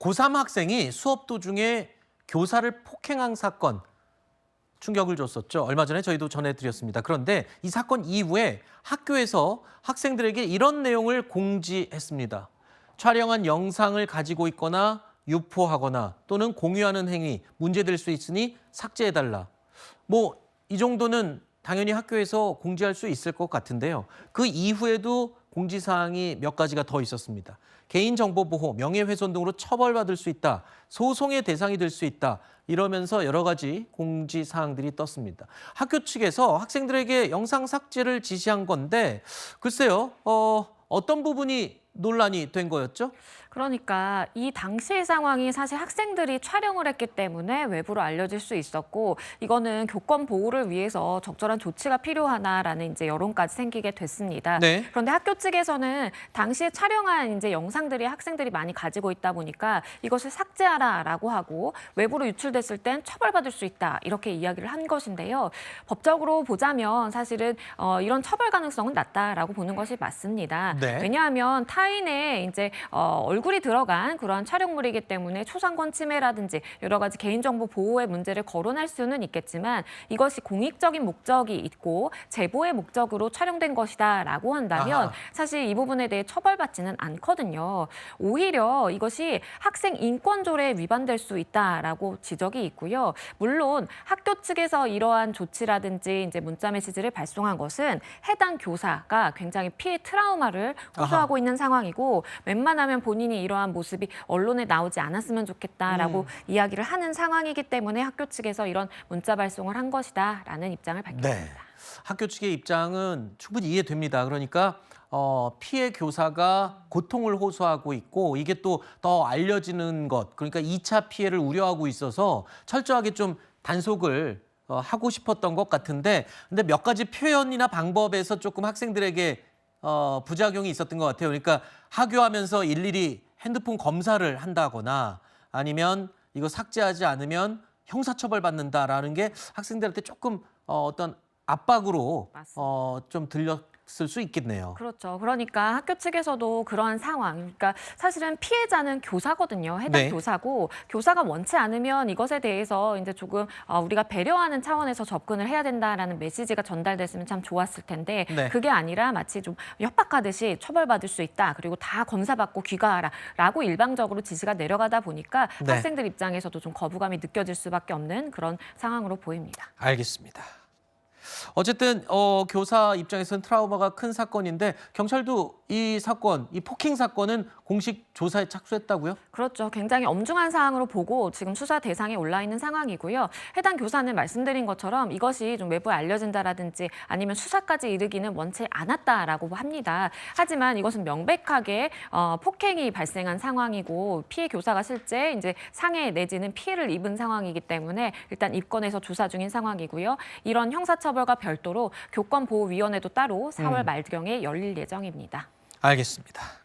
고3 학생이 수업 도중에 교사를 폭행한 사건 충격을 줬었죠. 얼마 전에 저희도 전해드렸습니다. 그런데 이 사건 이후에 학교에서 학생들에게 이런 내용을 공지했습니다. 촬영한 영상을 가지고 있거나 유포하거나 또는 공유하는 행위 문제될 수 있으니 삭제해달라. 이 정도는 당연히 학교에서 공지할 수 있을 것 같은데요. 그 이후에도 공지사항이 몇 가지가 더 있었습니다. 개인정보보호, 명예훼손 등으로 처벌받을 수 있다. 소송의 대상이 될 수 있다. 이러면서 여러 가지 공지사항들이 떴습니다. 학교 측에서 학생들에게 영상 삭제를 지시한 건데 글쎄요. 어떤 부분이 논란이 된 거였죠? 그러니까 이 당시의 상황이 사실 학생들이 촬영을 했기 때문에 외부로 알려질 수 있었고 이거는 교권 보호를 위해서 적절한 조치가 필요하다라는 이제 여론까지 생기게 됐습니다. 네. 그런데 학교 측에서는 당시에 촬영한 이제 영상들이 학생들이 많이 가지고 있다 보니까 이것을 삭제하라라고 하고 외부로 유출됐을 땐 처벌받을 수 있다 이렇게 이야기를 한 것인데요. 법적으로 보자면 사실은 이런 처벌 가능성은 낮다라고 보는 것이 맞습니다. 네. 왜냐하면 타인의 이제 얼굴이 들어간 그러한 촬영물이기 때문에 초상권 침해라든지 여러 가지 개인정보 보호의 문제를 거론할 수는 있겠지만 이것이 공익적인 목적이 있고 제보의 목적으로 촬영된 것이다라고 한다면 아하. 사실 이 부분에 대해 처벌받지는 않거든요. 오히려 이것이 학생 인권조례에 위반될 수 있다라고 지적이 있고요. 물론 학교 측에서 이러한 조치라든지 이제 문자 메시지를 발송한 것은 해당 교사가 굉장히 피해 트라우마를 호소하고 있는 상황이고 웬만하면 본인이 이러한 모습이 언론에 나오지 않았으면 좋겠다라고 이야기를 하는 상황이기 때문에 학교 측에서 이런 문자 발송을 한 것이다라는 입장을 밝혔습니다. 네. 학교 측의 입장은 충분히 이해됩니다. 그러니까 피해 교사가 고통을 호소하고 있고 이게 또 더 알려지는 것, 그러니까 2차 피해를 우려하고 있어서 철저하게 좀 단속을 하고 싶었던 것 같은데 근데 몇 가지 표현이나 방법에서 조금 학생들에게 부작용이 있었던 것 같아요. 그러니까 하교하면서 일일이 핸드폰 검사를 한다거나 아니면 이거 삭제하지 않으면 형사처벌 받는다라는 게 학생들한테 조금 어떤 압박으로 맞습니다. 좀 들렸을 수 있겠네요. 그렇죠. 그러니까 학교 측에서도 그러한 상황, 그러니까 사실은 피해자는 교사거든요. 해당 네. 교사고 교사가 원치 않으면 이것에 대해서 이제 조금 우리가 배려하는 차원에서 접근을 해야 된다라는 메시지가 전달됐으면 참 좋았을 텐데 네. 그게 아니라 마치 좀 협박하듯이 처벌받을 수 있다. 그리고 다 검사받고 귀가하라라고 일방적으로 지시가 내려가다 보니까 네. 학생들 입장에서도 좀 거부감이 느껴질 수밖에 없는 그런 상황으로 보입니다. 알겠습니다. 어쨌든 교사 입장에서는 트라우마가 큰 사건인데 경찰도 이 사건, 이 폭행 사건은 공식 조사에 착수했다고요? 그렇죠. 굉장히 엄중한 사항으로 보고 지금 수사 대상에 올라 있는 상황이고요. 해당 교사는 말씀드린 것처럼 이것이 좀 외부에 알려진다라든지 아니면 수사까지 이르기는 원치 않았다라고 합니다. 하지만 이것은 명백하게 폭행이 발생한 상황이고 피해 교사가 실제 이제 상해 내지는 피해를 입은 상황이기 때문에 일단 입건해서 조사 중인 상황이고요. 이런 형사처벌과 별도로 교권보호위원회도 따로 4월 말경에 열릴 예정입니다. 알겠습니다.